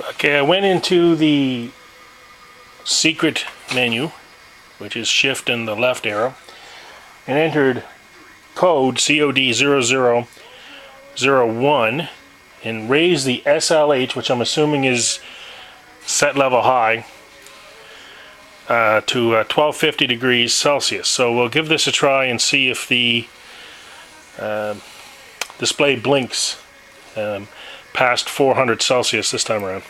Okay, I went into the secret menu, which is shift and the left arrow, and entered code COD0001 and raised the SLH, which I'm assuming is set level high, to 1250 degrees Celsius. So we'll give this a try and see if the display blinks past 400 Celsius this time around.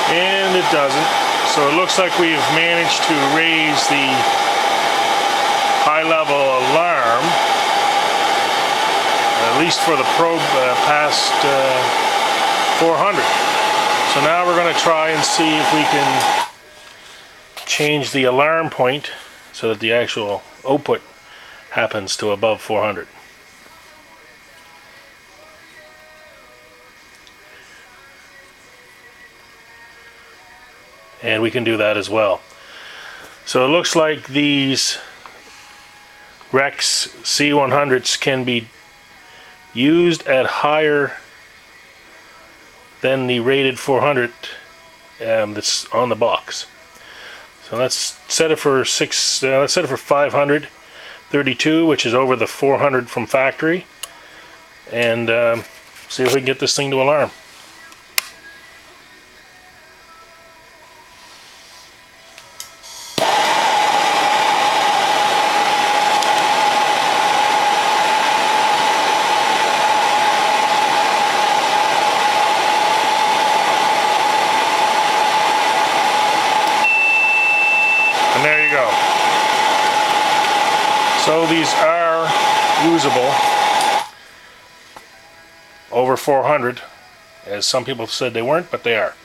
And it doesn't. So it looks like we've managed to raise the high level alarm, at least for the probe, past 400. So now we're going to try and see if we can change the alarm point so that the actual output happens to above 400. And we can do that as well. So it looks like these Rex C100s can be used at higher than the rated 400 that's on the box. So let's set it for let's set it for 532, which is over the 400 from factory, and see if we can get this thing to alarm. And there you go. So these are usable over 400, as some people said they weren't, but they are.